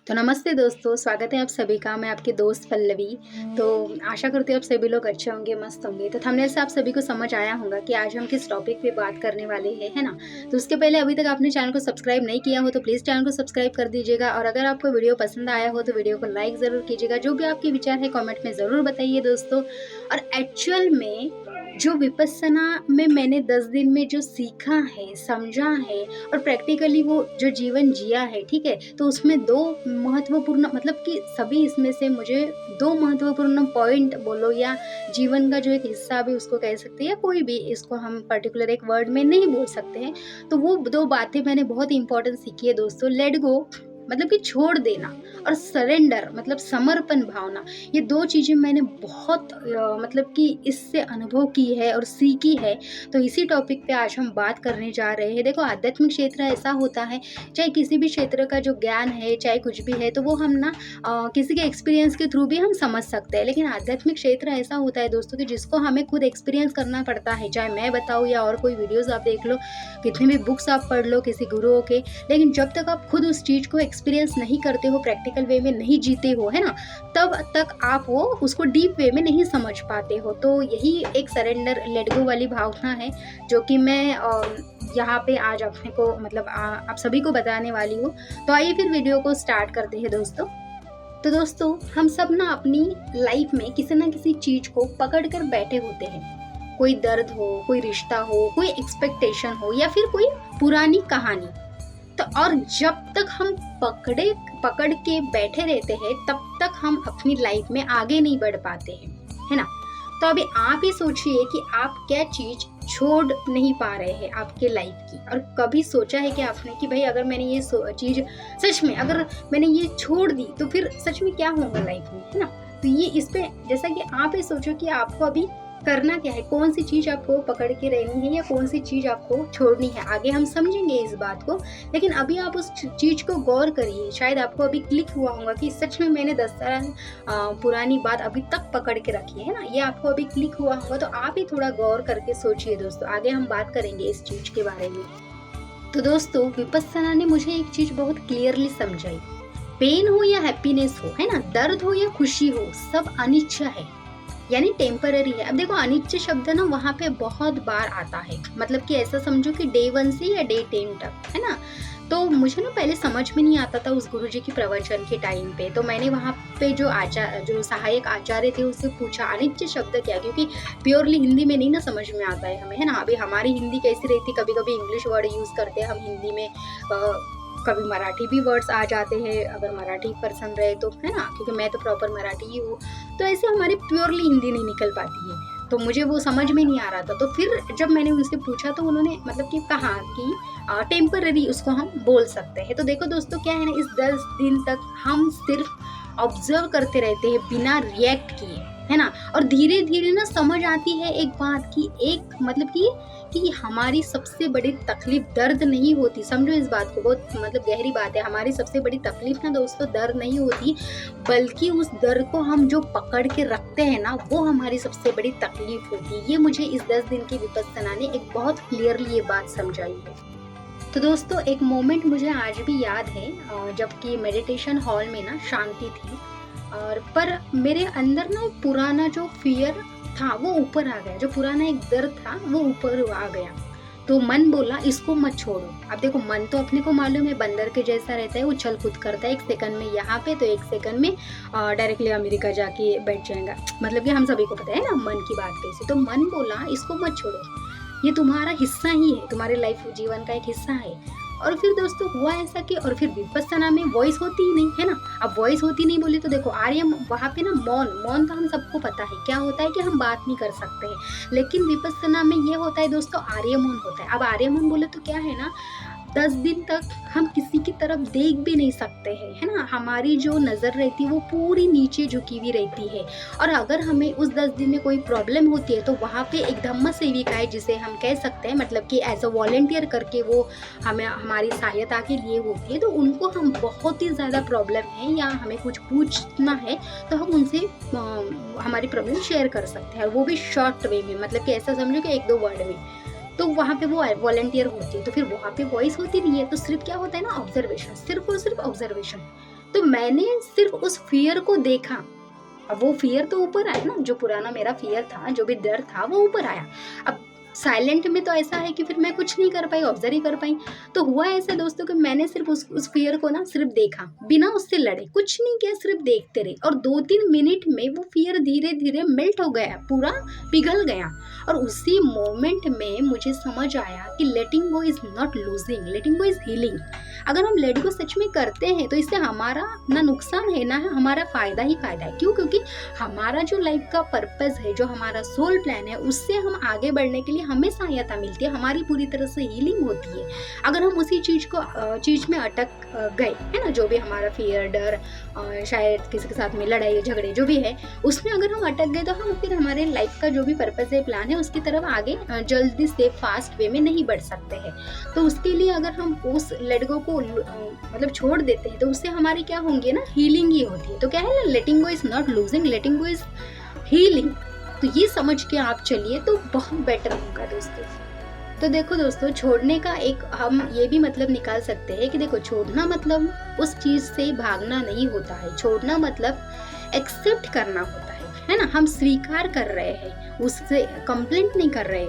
तो नमस्ते दोस्तों, स्वागत है आप सभी का। मैं आपकी दोस्त पल्लवी। तो आशा करती हूँ आप सभी लोग अच्छे होंगे, मस्त होंगे। तो थंबनेल से आप सभी को समझ आया होगा कि आज हम किस टॉपिक पे बात करने वाले हैं, है ना? तो उसके पहले अभी तक आपने चैनल को सब्सक्राइब नहीं किया हो तो प्लीज़ चैनल को सब्सक्राइब कर दीजिएगा, और अगर आपको वीडियो पसंद आया हो तो वीडियो को लाइक ज़रूर कीजिएगा। जो भी आपके विचार है कॉमेंट में ज़रूर बताइए दोस्तों। और एक्चुअल में जो विपस्सना में मैंने 10 दिन में जो सीखा है, समझा है और प्रैक्टिकली वो जो जीवन जिया है, ठीक है? तो उसमें 2 महत्वपूर्ण, मतलब कि सभी इसमें से मुझे 2 महत्वपूर्ण पॉइंट बोलो या जीवन का जो एक हिस्सा भी उसको कह सकते हैं, या कोई भी इसको हम पर्टिकुलर एक वर्ड में नहीं बोल सकते हैं। तो वो 2 बातें मैंने बहुत इम्पोर्टेंट सीखी है दोस्तों। लेट गो मतलब कि छोड़ देना, और सरेंडर मतलब समर्पण भावना। ये 2 चीज़ें मैंने बहुत मतलब कि इससे अनुभव की है और सीखी है। तो इसी टॉपिक पे आज हम बात करने जा रहे हैं। देखो, आध्यात्मिक क्षेत्र ऐसा होता है, चाहे किसी भी क्षेत्र का जो ज्ञान है, चाहे कुछ भी है, तो वो हम ना किसी के एक्सपीरियंस के थ्रू भी हम समझ सकते हैं। लेकिन आध्यात्मिक क्षेत्र ऐसा होता है दोस्तों कि जिसको हमें खुद एक्सपीरियंस करना पड़ता है। चाहे मैं बताऊँ या और कोई वीडियोज़ आप देख लो, कितनी भी बुक्स आप पढ़ लो किसी गुरुओं के, लेकिन जब तक आप खुद उस चीज़ को एक्सपीरियंस नहीं करते हो, प्रैक्टिकल वे में नहीं जीते हो, है ना, तब तक आप वो उसको डीप वे में नहीं समझ पाते हो। तो यही एक सरेंडर, लेट गो वाली भावना है जो कि मैं यहाँ पे आज अपने को मतलब आप सभी को बताने वाली हूँ। तो आइए फिर वीडियो को स्टार्ट करते हैं दोस्तों। तो दोस्तों, हम सब ना अपनी लाइफ में किसी ना किसी चीज़ को पकड़ कर बैठे होते हैं। कोई दर्द हो, कोई रिश्ता हो, कोई एक्सपेक्टेशन हो, या फिर कोई पुरानी कहानी। तो और जब तक हम पकड़ के बैठे रहते हैं, तब तक हम अपनी लाइफ में आगे नहीं बढ़ पाते हैं, है ना? तो अभी आप ही सोचिए कि आप क्या चीज़ छोड़ नहीं पा रहे हैं आपके लाइफ की। और कभी सोचा है कि आपने कि भाई अगर मैंने ये चीज़ सच में अगर मैंने ये छोड़ दी तो फिर सच में क्या होगा लाइफ में, है ना? तो ये इस पे जैसा कि आप ही सोचो कि आपको अभी करना क्या है, कौन सी चीज़ आपको पकड़ के रहनी है या कौन सी चीज़ आपको छोड़नी है। आगे हम समझेंगे इस बात को, लेकिन अभी आप उस चीज़ को गौर करिए। शायद आपको अभी क्लिक हुआ होगा कि सच में मैंने 10 साल पुरानी बात अभी तक पकड़ के रखी है ना, ये आपको अभी क्लिक हुआ होगा। तो आप ही थोड़ा गौर करके सोचिए दोस्तों, आगे हम बात करेंगे इस चीज़ के बारे में। तो दोस्तों, विपस्सना ने मुझे एक चीज़ बहुत क्लियरली समझाई। पेन हो या हैप्पीनेस हो, है ना, दर्द हो या खुशी हो, सब अनिच्छा है, यानी टेम्पररी है। अब देखो, अनिच्छा शब्द ना वहाँ पे बहुत बार आता है, मतलब कि ऐसा समझो कि डे 1 से या डे 10 तक, है ना। तो मुझे ना पहले समझ में नहीं आता था उस गुरुजी की प्रवचन के टाइम पे। तो मैंने वहाँ पे जो सहायक आचार्य थे उससे पूछा अनिच्छा शब्द क्या, क्योंकि प्योरली हिंदी में नहीं ना समझ में आता है हमें, है ना। अभी हमारी हिंदी कैसी रहती, कभी कभी इंग्लिश वर्ड यूज़ करते हैं हम हिंदी में, कभी मराठी भी वर्ड्स आ जाते हैं अगर मराठी पर्सन रहे तो, है ना, क्योंकि मैं तो प्रॉपर मराठी ही हूँ। तो ऐसे हमारी प्योरली हिंदी नहीं निकल पाती है, तो मुझे वो समझ में नहीं आ रहा था। तो फिर जब मैंने उनसे पूछा तो उन्होंने मतलब कि कहा कि टेम्पररी उसको हम बोल सकते हैं। तो देखो दोस्तों, क्या है ना, इस 10 दिन तक हम सिर्फ ऑब्जर्व करते रहते हैं बिना रिएक्ट किए, है ना। और धीरे धीरे ना समझ आती है एक बात की, एक मतलब कि हमारी सबसे बड़ी तकलीफ दर्द नहीं होती। समझो इस बात को, बहुत मतलब गहरी बात है। हमारी सबसे बड़ी तकलीफ ना दोस्तों दर्द नहीं होती, बल्कि उस दर्द को हम जो पकड़ के रखते हैं ना, वो हमारी सबसे बड़ी तकलीफ होती है। ये मुझे इस 10 दिन की विपस्सना ने एक बहुत क्लियरली ये बात समझाई है। तो दोस्तों, एक मोमेंट मुझे आज भी याद है, जबकि मेडिटेशन हॉल में ना शांति थी, और पर मेरे अंदर ना एक पुराना जो फियर था वो ऊपर आ गया, जो पुराना एक दर्द था वो ऊपर आ गया। तो मन बोला इसको मत छोड़ो। अब देखो, मन तो अपने को मालूम है बंदर के जैसा रहता है, उछल कूद करता है, 1 सेकंड में यहाँ पे तो 1 सेकंड में डायरेक्टली अमेरिका जाके बैठ जाएगा। मतलब कि हम सभी को पता है ना मन की बात कैसी। तो मन बोला इसको मत छोड़ो, ये तुम्हारा हिस्सा ही है, तुम्हारे लाइफ जीवन का एक हिस्सा है। और फिर दोस्तों हुआ ऐसा कि और फिर विपस्सना में वॉइस होती ही नहीं, है ना। अब वॉइस होती नहीं बोली तो देखो, आर्य वहाँ पे ना मौन तो हम सबको पता है क्या होता है, कि हम बात नहीं कर सकते हैं। लेकिन विपस्सना में ये होता है दोस्तों, आर्य मौन होता है। अब आर्य मौन बोले तो क्या है ना, 10 दिन तक हम किसी की तरफ देख भी नहीं सकते हैं, है ना। हमारी जो नज़र रहती है वो पूरी नीचे झुकी हुई रहती है। और अगर हमें उस 10 दिन में कोई प्रॉब्लम होती है तो वहाँ पे एक धम्म सेविका है, जिसे हम कह सकते हैं, मतलब कि एज अ वॉलंटियर करके वो हमें हमारी सहायता के लिए होती है। तो उनको हम बहुत ही ज़्यादा प्रॉब्लम है या हमें कुछ पूछना है तो हम उनसे हमारी प्रॉब्लम शेयर कर सकते हैं, वो भी शॉर्ट वे में, मतलब कि ऐसा समझो कि 1-2 वर्ड में। तो वहाँ पे वो वॉलंटियर होती है, तो फिर वहाँ पे वॉइस होती नहीं है, तो सिर्फ क्या होता है ना, ऑब्जर्वेशन, सिर्फ और सिर्फ ऑब्जर्वेशन। तो मैंने सिर्फ उस फियर को देखा। अब वो फियर तो ऊपर आया ना, जो पुराना मेरा फियर था, जो भी डर था वो ऊपर आया। अब साइलेंट में तो ऐसा है कि फिर मैं कुछ नहीं कर पाई, ऑब्जर्व ही कर पाई। तो हुआ ऐसा दोस्तों कि मैंने सिर्फ उस फियर को ना सिर्फ देखा, बिना उससे लड़े, कुछ नहीं किया, सिर्फ देखते रहे। और 2-3 मिनट में वो फियर धीरे धीरे मेल्ट हो गया, पूरा पिघल गया। और उसी मोमेंट में मुझे समझ आया कि letting go is not losing, letting go is healing. अगर हम लेट गो सच में करते हैं तो इससे हमारा ना नुकसान है ना हमारा फायदा ही फायदा है। क्यों? क्योंकि हमारा जो लाइफ का पर्पस है, जो हमारा सोल प्लान है, उससे हम आगे बढ़ने के लिए हमें सहायता मिलती है, हमारी पूरी तरह से हीलिंग होती है। अगर हम उसी चीज में अटक गए, है ना, जो भी हमारा फियर, डर, शायद किसी के साथ में लड़ाई झगड़े जो भी है, उसमें अगर हम अटक गए तो हम फिर हमारे लाइफ का जो भी पर्पस है, प्लान है, उसकी तरफ आगे जल्दी से फास्ट वे में नहीं बढ़ सकते हैं। तो उसके लिए अगर हम उस लेट गो को मतलब छोड़ देते हैं तो उससे हमारी क्या होंगे ना, हीलिंग ही होती है। तो क्या है ना, letting go is not losing, letting go is healing. तो ये समझ के आप चलिए तो बहुत बेटर होगा दोस्तों। तो देखो दोस्तों, छोड़ने का एक हम ये भी मतलब निकाल सकते हैं कि देखो, छोड़ना मतलब उस चीज से भागना नहीं होता है। छोड़ना मतलब एक्सेप्ट करना होता है ना। हम स्वीकार कर रहे हैं, उससे कंप्लेंट नहीं कर रहे।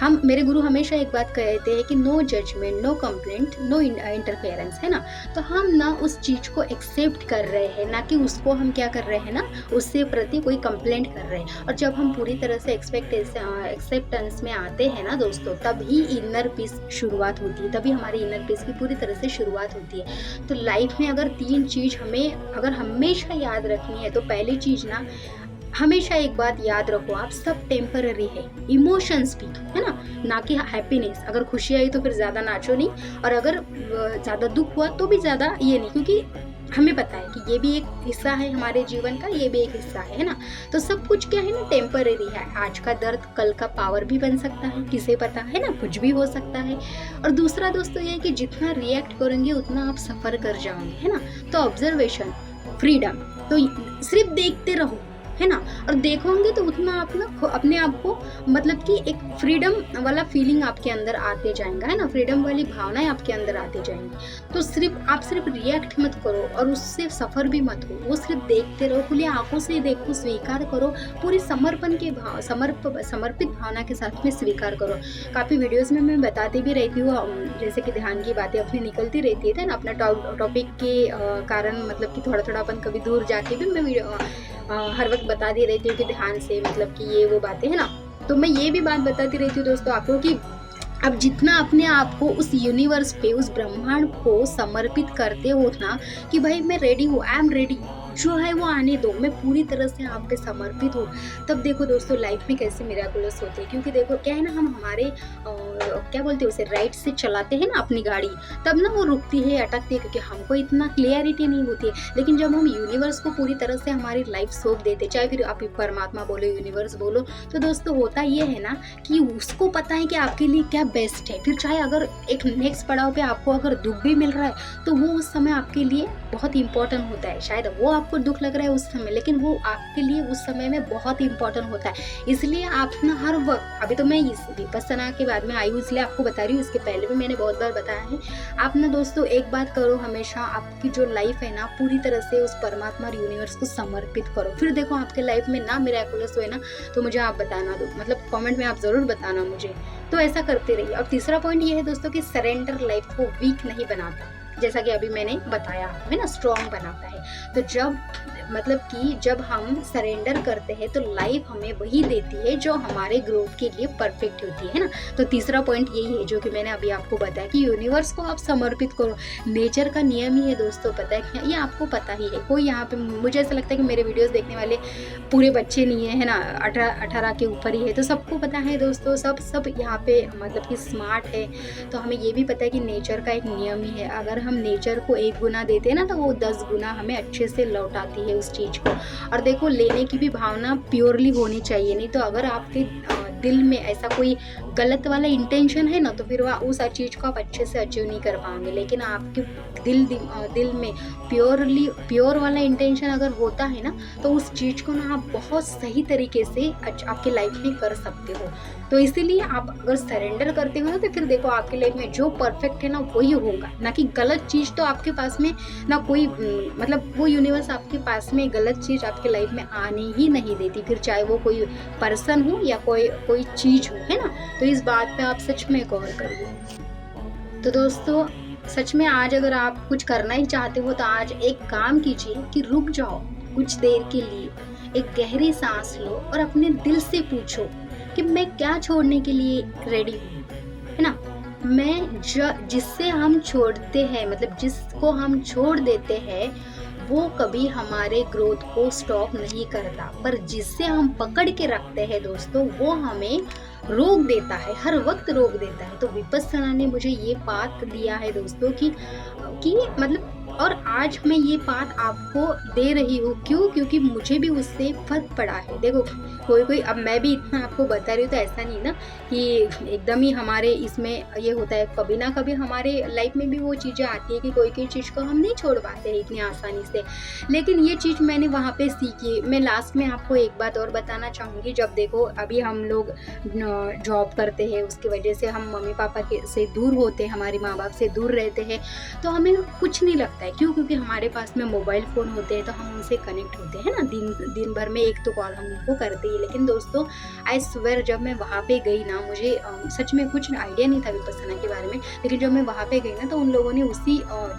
हम, मेरे गुरु हमेशा एक बात कहते हैं कि no judgement, no complaint, no interference, है ना। तो हम ना उस चीज को एक्सेप्ट कर रहे हैं, ना कि उसको हम क्या कर रहे हैं ना, उससे प्रति कोई कंप्लेंट कर रहे हैं। और जब हम पूरी तरह से एक्सेप्टेंस में आते हैं ना दोस्तों, तभी इनर पीस शुरुआत होती है, तभी हमारी इनर पीस की पूरी तरह से शुरुआत होती है। तो लाइफ में अगर 3 चीज हमें अगर हमेशा याद रखनी है, तो पहली चीज ना, हमेशा एक बात याद रखो आप, सब टेम्पररी है। इमोशंस भी, है ना कि हैप्पीनेस। अगर खुशी आई तो फिर ज़्यादा नाचो नहीं, और अगर ज़्यादा दुख हुआ तो भी ज़्यादा ये नहीं, क्योंकि हमें पता है कि ये भी एक हिस्सा है हमारे जीवन का, ये भी एक हिस्सा है ना। तो सब कुछ क्या है ना, टेम्पररी है। आज का दर्द कल का पावर भी बन सकता है, किसे पता, है ना, कुछ भी हो सकता है। और दूसरा दोस्तों ये है कि जितना रिएक्ट करेंगे उतना आप सफ़र कर जाओगे, है ना। तो ऑब्जर्वेशन, फ्रीडम, तो सिर्फ देखते रहो, है ना। और देखोगे तो उतना आप ना अपने आप को मतलब कि एक फ्रीडम वाला फीलिंग आपके अंदर आते जाएगा, है ना, फ्रीडम वाली भावनाएं आपके अंदर आते जाएंगी। तो सिर्फ रिएक्ट मत करो और उससे सफ़र भी मत हो, वो सिर्फ देखते रहो, खुली आंखों से देखो, स्वीकार करो, पूरी समर्पण के भाव, समर्पित भावना के साथ में स्वीकार करो। काफ़ी वीडियोज़ में मैं बताती भी रहती हूँ, जैसे कि ध्यान की बातें अपनी निकलती रहती है ना, अपना टॉपिक के कारण, मतलब कि थोड़ा थोड़ा अपन कभी दूर जाके भी मैं हर वक्त बता दी रहती हूँ कि ध्यान से, मतलब कि ये वो बातें, है ना। तो मैं ये भी बात बताती रहती हूँ दोस्तों आपको कि अब जितना अपने आप को उस यूनिवर्स पे, उस ब्रह्मांड को समर्पित करते हो ना कि भाई मैं रेडी हूँ, आई एम रेडी, जो है वो आने दो, मैं पूरी तरह से आप पे समर्पित हूँ, तब देखो दोस्तों लाइफ में कैसे मिराकुलस होते हैं। क्योंकि देखो क्या है ना, हम हमारे क्या बोलते हैं उसे, राइट से चलाते हैं ना अपनी गाड़ी, तब ना वो रुकती है, अटकती है, क्योंकि हमको इतना क्लियरिटी नहीं होती है। लेकिन जब हम यूनिवर्स को पूरी तरह से हमारी लाइफ सौंप देते, चाहे फिर आप परमात्मा बोलो, यूनिवर्स बोलो, तो दोस्तों होता ये है ना कि उसको पता है कि आपके लिए क्या बेस्ट है। फिर चाहे अगर एक नेक्स्ट पड़ाव पे आपको अगर दुख भी मिल रहा है, तो वो उस समय आपके लिए बहुत इंपॉर्टेंट होता है। शायद वो आपको दुख लग रहा है उस समय, लेकिन वो आपके लिए उस समय में बहुत इंपॉर्टेंट होता है। इसलिए आप ना हर वक्त, अभी तो मैं इस विपस्सना के बाद में आई हूँ इसलिए आपको बता रही हूँ, इसके पहले भी मैंने बहुत बार बताया है। आप ना दोस्तों एक बात करो, हमेशा आपकी जो लाइफ है ना पूरी तरह से उस परमात्मा और यूनिवर्स को समर्पित करो। फिर देखो आपके लाइफ में ना मिराकुलस हुए ना, तो मुझे आप बताना दो, मतलब कमेंट में आप ज़रूर बताना मुझे। तो ऐसा करते रहिए। और तीसरा पॉइंट ये है दोस्तों कि सरेंडर लाइफ को वीक नहीं बनाता, जैसा कि अभी मैंने बताया है ना, स्ट्रॉन्ग बनाता है। तो जब हम सरेंडर करते हैं तो लाइफ हमें वही देती है जो हमारे ग्रोथ के लिए परफेक्ट होती है ना। तो तीसरा पॉइंट यही है जो कि मैंने अभी आपको बताया कि यूनिवर्स को आप समर्पित करो। नेचर का नियम ही है दोस्तों, पता है, ये आपको पता ही है। कोई यहाँ पे, मुझे ऐसा लगता है कि मेरे वीडियोस देखने वाले पूरे बच्चे नहीं है ना, 18 के ऊपर ही है। तो सबको पता है दोस्तों, सब यहाँ पे मतलब कि स्मार्ट है। तो हमें ये भी पता है कि नेचर का एक नियम ही है, अगर हम नेचर को 1 गुना देते हैं ना, तो वो 10 गुना हमें अच्छे से लौटाती है उस चीज़ को। और देखो लेने की भी भावना प्योरली होनी चाहिए, नहीं तो अगर आपके दिल में ऐसा कोई गलत वाला इंटेंशन है ना, तो फिर वह उस चीज़ को आप अच्छे से अचीव नहीं कर पाएंगे। लेकिन आपके दिल में प्योर वाला इंटेंशन अगर होता है ना, तो उस चीज़ को ना आप बहुत सही तरीके से आपके लाइफ में कर सकते हो। तो इसीलिए आप अगर सरेंडर करते हो ना, तो फिर देखो आपकी लाइफ में जो परफेक्ट है ना वही होगा, ना कि गलत चीज़ तो आपके पास में ना कोई मतलब वो यूनिवर्स आपके पास में गलत चीज़ आपके लाइफ में आने ही नहीं देती, फिर चाहे वो कोई पर्सन हो या कोई चीज़ हो, है ना। तो इस बात पे आप सच में गौर करिए। तो दोस्तों, सच में आज अगर आप कुछ करना ही चाहते हो तो आज एक काम कीजिए कि रुक जाओ कुछ देर के लिए, एक गहरी सांस लो और अपने दिल से पूछो कि मैं क्या छोड़ने के लिए रेडी हूँ, है ना। जिससे हम छोड़ते हैं, मतलब जिसको हम छोड़ देते हैं, वो कभी हमारे ग्रोथ को स्टॉप नहीं करता, पर जिससे हम पकड़ के रखते हैं दोस्तों, वो हमें रोक देता है, हर वक्त रोक देता है। तो विपस्सना ने मुझे ये पाठ दिया है दोस्तों कि मतलब, और आज मैं ये बात आपको दे रही हूँ क्यों, क्योंकि मुझे भी उससे फर्क पड़ा है। देखो कोई अब मैं भी इतना आपको बता रही हूँ तो ऐसा नहीं ना कि एकदम ही हमारे इसमें ये होता है, कभी ना कभी हमारे लाइफ में भी वो चीज़ें आती है कि कोई चीज़ को हम नहीं छोड़ पाते हैं इतनी आसानी से। लेकिन ये चीज़ मैंने वहाँ पे सीखी। मैं लास्ट में आपको एक बात और बताना चाहूँगी। जब देखो अभी हम लोग जॉब करते हैं, उसकी वजह से हम मम्मी पापा से दूर होते हैं, हमारे माँ बाप से दूर रहते हैं, तो हमें कुछ नहीं लगता है। क्यों? क्योंकि हमारे पास में मोबाइल फ़ोन होते हैं, तो हम उनसे कनेक्ट होते हैं ना, दिन भर में एक तो कॉल हम उनको करते ही। लेकिन दोस्तों आई स्वेयर, जब मैं वहाँ पे गई ना, मुझे सच में कुछ आइडिया नहीं था विपस्सना के बारे में, लेकिन जब मैं वहाँ पे गई ना, तो उन लोगों ने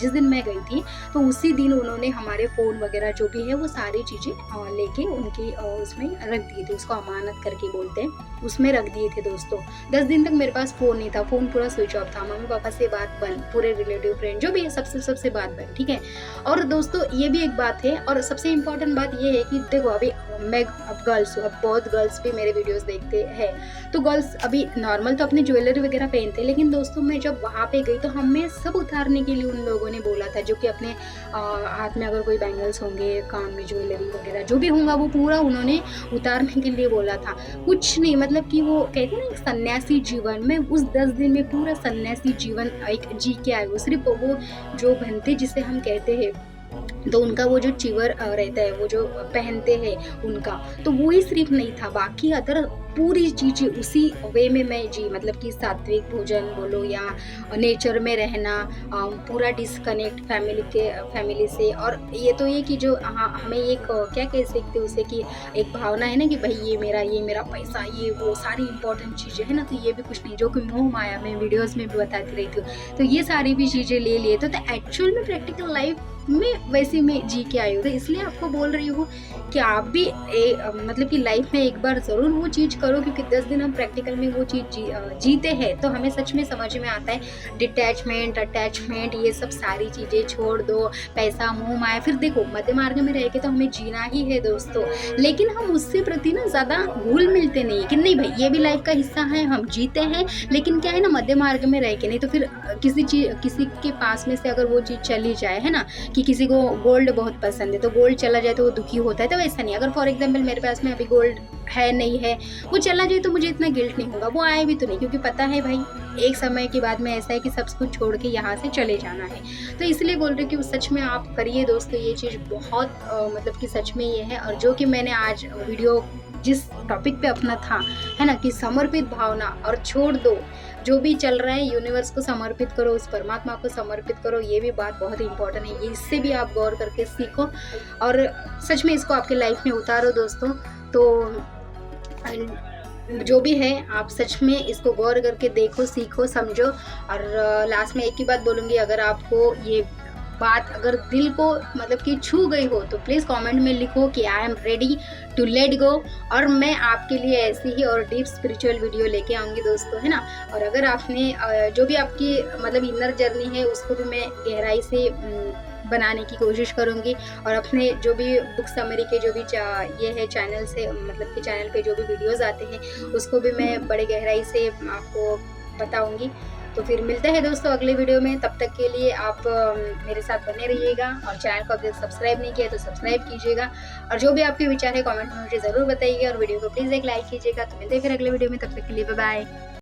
जिस दिन मैं गई थी, तो उसी दिन उन्होंने हमारे फ़ोन वगैरह जो भी है वो सारी चीज़ें लेके उनकी उसमें रख दिए थे, उसको अमानत करके बोलते हैं, उसमें रख दिए थे दोस्तों। 10 दिन तक मेरे पास फ़ोन नहीं था, फ़ोन पूरा स्विच ऑफ था, मम्मी पापा से बात बंद, पूरे रिलेटिव फ्रेंड जो भी है सबसे बात बंद, ठीक है। और दोस्तों ये भी एक बात है, और सबसे इम्पोर्टेंट बात ये है कि देखो अभी मैं अब गर्ल्स हूँ, अब बहुत गर्ल्स भी मेरे वीडियोस देखते हैं, तो गर्ल्स अभी नॉर्मल तो अपनी ज्वेलरी वगैरह पहनते हैं, लेकिन दोस्तों मैं जब वहाँ पे गई तो हमें सब उतारने के लिए उन लोगों ने बोला था, जो कि अपने हाथ में अगर कोई बैंगल्स होंगे, कान में ज्वेलरी वगैरह जो भी होगा, वो पूरा उन्होंने उतारने के लिए बोला था। कुछ नहीं, मतलब कि वो कहते हैं ना सन्यासी जीवन में, उस 10 दिन में पूरा सन्यासी जीवन एक जी के आए। वो सिर्फ वो जो बनते जिसे हम कहते हैं, तो उनका वो जो चिवर रहता है, वो जो पहनते हैं उनका, तो वो ही सिर्फ नहीं था, बाकी अदर पूरी चीज़ें उसी वे में मैं जी, मतलब कि सात्विक भोजन बोलो या नेचर में रहना, पूरा डिस्कनेक्ट फैमिली से। और ये तो ये कि जो हमें एक क्या कह सकते हैं उसे, कि एक भावना है ना कि भाई ये मेरा पैसा, ये वो सारी इंपॉर्टेंट चीज़ें है ना, तो ये भी कुछ नहीं, जो कि मोह माया में वीडियोज़ में भी बताती रहती हूँ, तो ये सारी भी चीज़ें ले लिए तो एक्चुअल में प्रैक्टिकल लाइफ में वैसे में जी के आई हूँ। तो इसलिए आपको बोल रही हूँ कि आप भी मतलब कि लाइफ में एक बार ज़रूर वो चीज़ करो, क्योंकि 10 दिन हम प्रैक्टिकल में वो चीज़ जीते हैं, तो हमें सच में समझ में आता है डिटैचमेंट, अटैचमेंट, ये सब सारी चीज़ें छोड़ दो, पैसा मोह माया। फिर देखो मध्य मार्ग में रह के तो हमें जीना ही है दोस्तों, लेकिन हम उससे प्रति ना ज़्यादा घुल मिलते नहीं कि नहीं भाई ये भी लाइफ का हिस्सा है, हम जीते हैं, लेकिन क्या है ना मध्य मार्ग में रह के नहीं, तो फिर किसी के पास में से अगर वो चीज़ चली जाए, है ना, कि किसी को गोल्ड बहुत पसंद है तो गोल्ड चला जाए तो वो दुखी होता है, तो ऐसा नहीं। अगर फॉर एग्जांपल मेरे पास में अभी गोल्ड है नहीं है, वो चला जाए तो मुझे इतना गिल्ट नहीं होगा, वो आए भी तो नहीं, क्योंकि पता है भाई एक समय के बाद में ऐसा है कि सब कुछ छोड़ के यहाँ से चले जाना है। तो इसलिए बोल रही हूँ कि सच में आप करिए दोस्तों, ये चीज़ बहुत मतलब कि सच में ये है। और जो कि मैंने आज वीडियो जिस टॉपिक पे अपना था, है ना, कि समर्पित भावना, और छोड़ दो जो भी चल रहा है, यूनिवर्स को समर्पित करो, उस परमात्मा को समर्पित करो, ये भी बात बहुत इंपॉर्टेंट है। ये इससे भी आप गौर करके सीखो और सच में इसको आपके लाइफ में उतारो दोस्तों। तो जो भी है आप सच में इसको गौर करके देखो, सीखो, समझो। और लास्ट में एक ही बात बोलूँगी, अगर आपको ये बात अगर दिल को मतलब कि छू गई हो तो प्लीज़ कमेंट में लिखो कि I am ready to let go, और मैं आपके लिए ऐसी ही और डीप स्पिरिचुअल वीडियो लेके आऊँगी दोस्तों, है ना। और अगर आपने जो भी आपकी मतलब इनर जर्नी है उसको भी मैं गहराई से बनाने की कोशिश करूँगी, और अपने जो भी बुक समरी के जो भी ये है चैनल से, मतलब कि चैनल पे जो भी वीडियोज़ आते हैं उसको भी मैं बड़े गहराई से आपको बताऊँगी। तो फिर मिलते हैं दोस्तों अगले वीडियो में, तब तक के लिए आप मेरे साथ बने रहिएगा, और चैनल को अभी तक सब्सक्राइब नहीं किया तो सब्सक्राइब कीजिएगा, और जो भी आपके विचार है कमेंट में मुझे ज़रूर बताइएगा, और वीडियो को प्लीज़ एक लाइक कीजिएगा। तो मिलते हैं फिर अगले वीडियो में, तब तक के लिए बाय बाय।